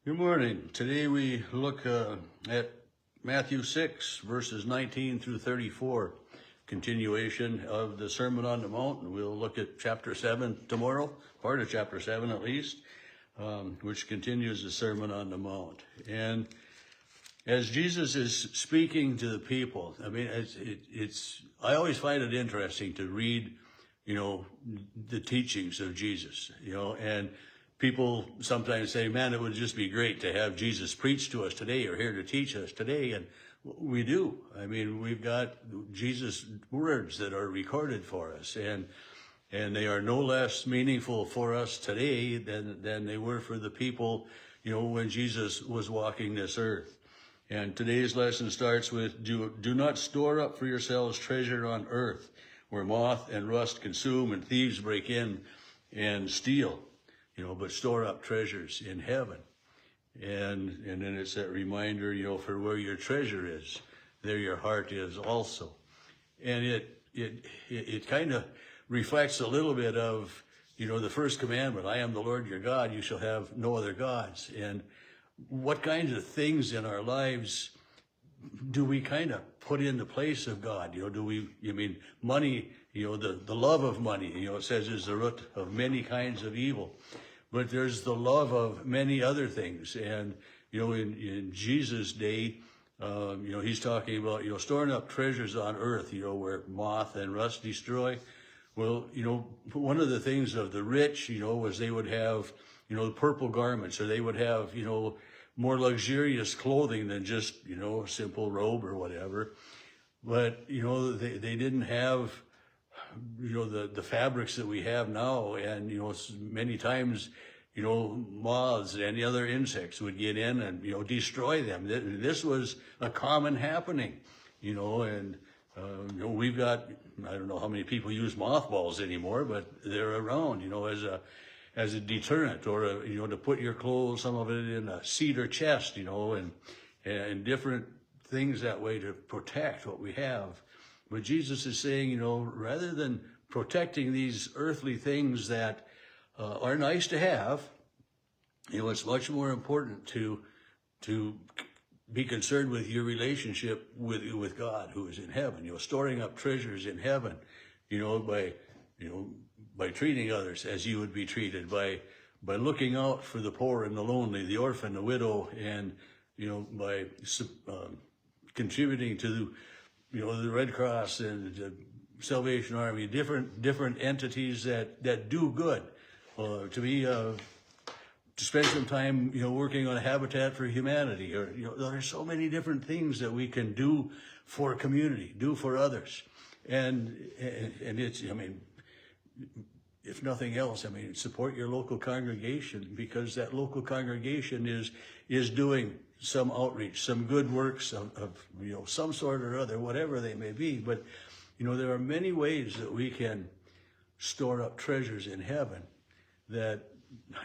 Good morning. Today we look at Matthew 6, verses 19 through 34, continuation of the Sermon on the Mount. And we'll look at chapter 7 tomorrow, part of chapter 7 at least, which continues the Sermon on the Mount. And as Jesus is speaking to the people, I mean, I always find it interesting to read, the teachings of Jesus, and people sometimes say, man, it would just be great to have Jesus preach to us today or here to teach us today. And we do. I mean, we've got Jesus' words that are recorded for us, and they are no less meaningful for us today than they were for the people, when Jesus was walking this earth. And today's lesson starts with, do not store up for yourselves treasure on earth, where moth and rust consume and thieves break in and steal. But store up treasures in heaven. And then it's that reminder, for where your treasure is, there your heart is also. And it kind of reflects a little bit of, the first commandment, I am the Lord your God, you shall have no other gods. And what kinds of things in our lives do we kind of put in the place of God? Money, the love of money, it says is the root of many kinds of evil. But there's the love of many other things. And, in Jesus' day, he's talking about, storing up treasures on earth, where moth and rust destroy. Well, one of the things of the rich, was they would have, purple garments, or they would have, more luxurious clothing than just, a simple robe or whatever. But, they didn't have, the fabrics that we have now. And, many times, moths and any other insects would get in and, destroy them. This was a common happening, and, we've got, I don't know how many people use mothballs anymore, but they're around, as a deterrent, or, to put your clothes, some of it in a cedar chest, and different things that way to protect what we have. But Jesus is saying, rather than protecting these earthly things that are nice to have, it's much more important to be concerned with your relationship with God who is in heaven, storing up treasures in heaven, by treating others as you would be treated, by looking out for the poor and the lonely, the orphan, the widow, and, by contributing to the Red Cross and the Salvation Army, different entities that do good, to spend some time, working on Habitat for Humanity, or, there are so many different things that we can do for a community, do for others. And it's, if nothing else, support your local congregation, because that local congregation is doing some outreach, some good works of some sort or other, whatever they may be. But, there are many ways that we can store up treasures in heaven that,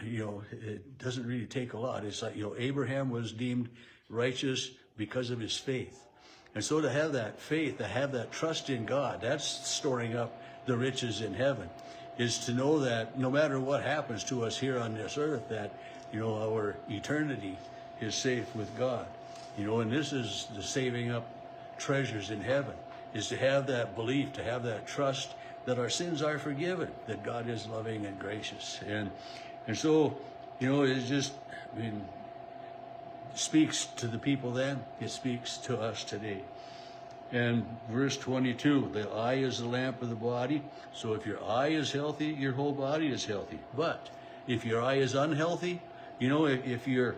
it doesn't really take a lot. It's like, Abraham was deemed righteous because of his faith. And so to have that faith, to have that trust in God, that's storing up the riches in heaven, is to know that no matter what happens to us here on this earth, that, our eternity is safe with God. And this is the saving up treasures in heaven, is to have that belief, to have that trust that our sins are forgiven, that God is loving and gracious. And so, it's just, speaks to the people then, it speaks to us today. And verse 22, the eye is the lamp of the body. So if your eye is healthy, your whole body is healthy. But if your eye is unhealthy, if you're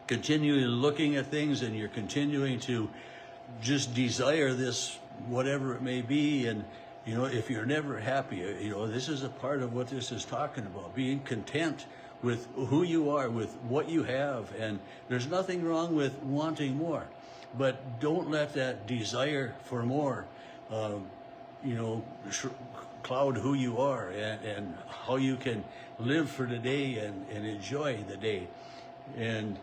continually looking at things and you're continuing to just desire this, whatever it may be, and, if you're never happy, this is a part of what this is talking about, being content with who you are, with what you have. And there's nothing wrong with wanting more. But don't let that desire for more, cloud who you are and how you can live for the day and enjoy the day. And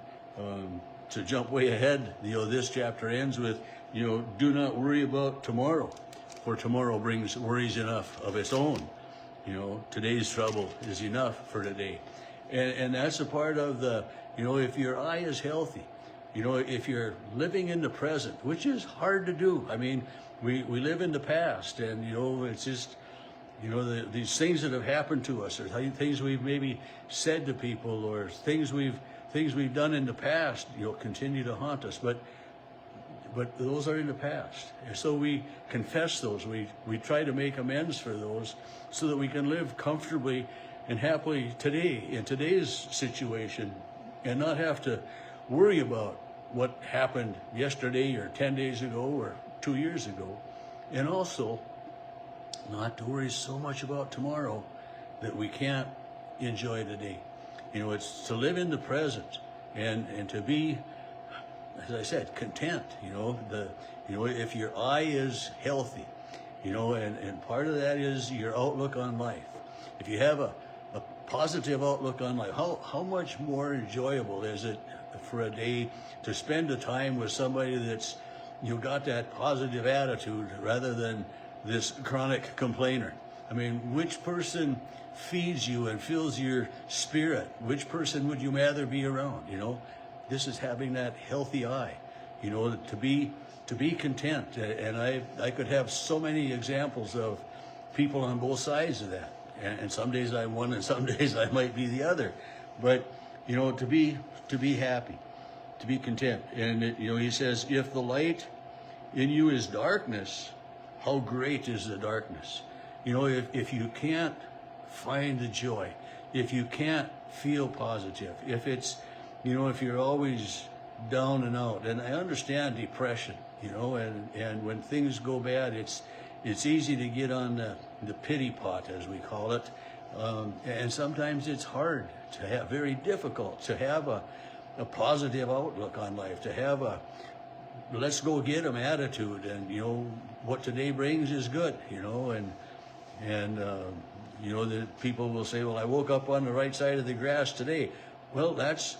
to jump way ahead, this chapter ends with, do not worry about tomorrow, for tomorrow brings worries enough of its own. Today's trouble is enough for today. And that's a part of the, if your eye is healthy, if you're living in the present, which is hard to do. I mean, we live in the past, and, it's just, these things that have happened to us, or things we've maybe said to people, or things we've done in the past, continue to haunt us. But those are in the past. And so we confess those. We try to make amends for those so that we can live comfortably and happily today, in today's situation, and not have to worry about what happened yesterday or 10 days ago or 2 years ago. And also not to worry so much about tomorrow that we can't enjoy today. It's to live in the present and to be, as I said, content. If your eye is healthy, and part of that is your outlook on life. If you have a positive outlook on life, how much more enjoyable is it for a day to spend a time with somebody that's got that positive attitude rather than this chronic complainer? I mean, which person feeds you and fills your spirit? Which person would you rather be around? This is having that healthy eye, to be content. And I could have so many examples of people on both sides of that. And some days I'm one, and some days I might be the other. But to be happy, to be content. And he says, if the light in you is darkness, how great is the darkness? If you can't find the joy, if you can't feel positive, if it's, if you're always down and out, and I understand depression, and when things go bad, it's easy to get on the pity pot, as we call it, and sometimes it's hard to have, very difficult to have a positive outlook on life, to have a let's go get 'em attitude, and what today brings is good, and the people will say, well, I woke up on the right side of the grass today. Well, that's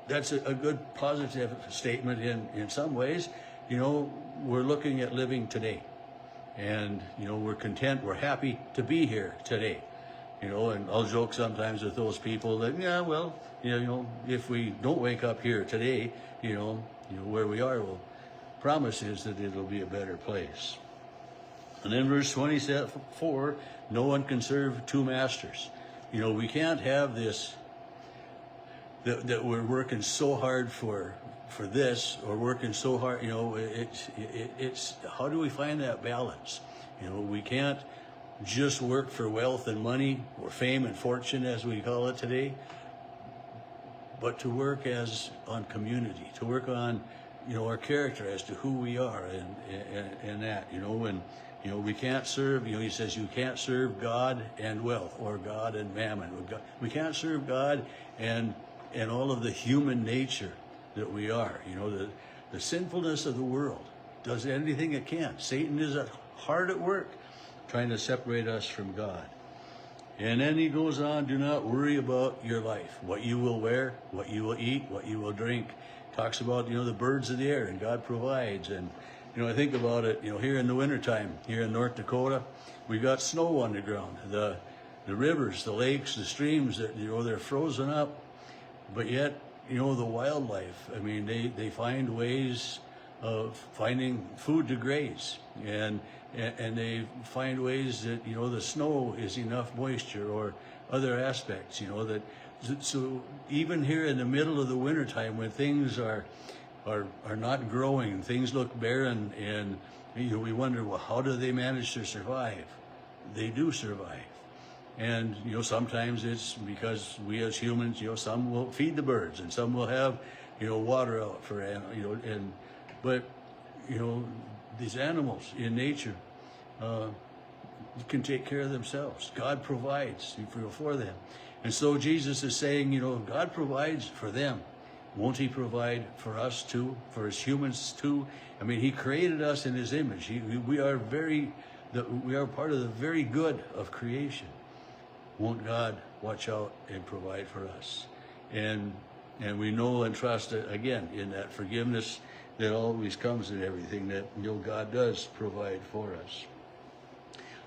a good positive statement in some ways. We're looking at living today, and we're content, we're happy to be here today. And I'll joke sometimes with those people that, if we don't wake up here today, where we are, well, promise is that it'll be a better place. And then verse 24, no one can serve two masters. We can't have this, that we're working so hard for this, or working so hard, it's how do we find that balance? We can't just work for wealth and money, or fame and fortune, as we call it today, but to work on community, to work on, our character as to who we are, and that, and we can't serve, he says you can't serve God and wealth, or God and mammon. We can't serve God and all of the human nature that we are. The sinfulness of the world does anything it can. Satan is hard at work trying to separate us from God. And then he goes on, do not worry about your life, what you will wear, what you will eat, what you will drink. Talks about, the birds of the air, and God provides. And, I think about it, here in the wintertime, here in North Dakota, we've got snow on the ground. The rivers, the lakes, the streams, they're frozen up. But yet, the wildlife, I mean, they find ways of finding food to graze. And they find ways that, the snow is enough moisture, or other aspects, so even here in the middle of the wintertime, when things are not growing, things look barren, and we wonder, well, how do they manage to survive? They do survive. And sometimes it's because we as humans, some will feed the birds, and some will have water out for but these animals in nature can take care of themselves. God provides for them. And so Jesus is saying, God provides for them. Won't he provide for us too, for his humans too? I mean, he created us in his image. We are part of the very good of creation. Won't God watch out and provide for us? And we know and trust, again, in that forgiveness that always comes in everything, that God does provide for us.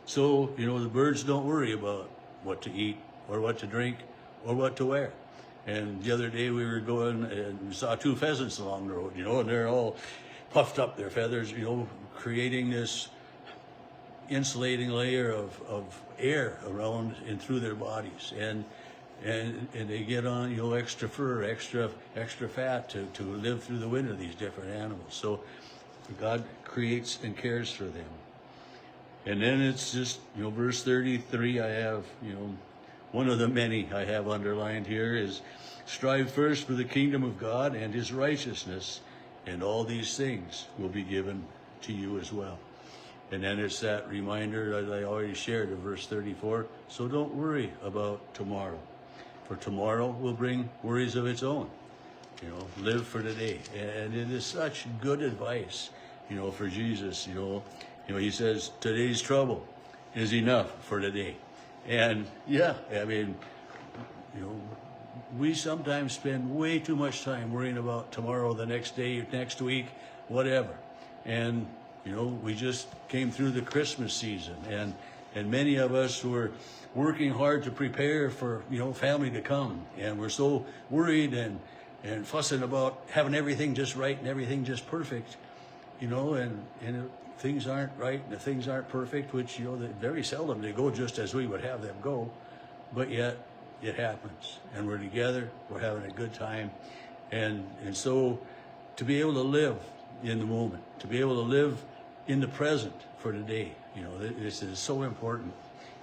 So, the birds don't worry about what to eat, or what to drink, or what to wear. And the other day we were going and we saw 2 pheasants along the road, and they're all puffed up, their feathers, creating this insulating layer of air around and through their bodies. And they get on, extra fur, extra fat to live through the winter, these different animals. So God creates and cares for them. And then it's just, verse 33, I have, one of the many I have underlined here is, strive first for the kingdom of God and his righteousness, and all these things will be given to you as well. And then it's that reminder that I already shared of verse 34. So don't worry about tomorrow, for tomorrow will bring worries of its own. Live for today. And it is such good advice, for Jesus. He says, today's trouble is enough for today. And yeah, I mean, we sometimes spend way too much time worrying about tomorrow, the next day, next week, whatever. And, we just came through the Christmas season, and many of us were working hard to prepare for, family to come. And we're so worried and fussing about having everything just right and everything just perfect, and if things aren't right and if things aren't perfect, which, very seldom they go just as we would have them go, but yet it happens, and we're together, we're having a good time. And so to be able to live in the moment, to be able to live in the present for today, this is so important.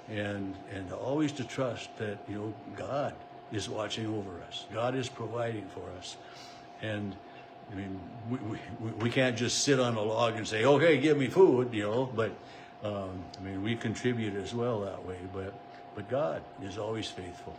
And always to trust that, God is watching over us. God is providing for us. And I mean, we can't just sit on a log and say, okay, give me food, but I mean, we contribute as well that way. But God is always faithful.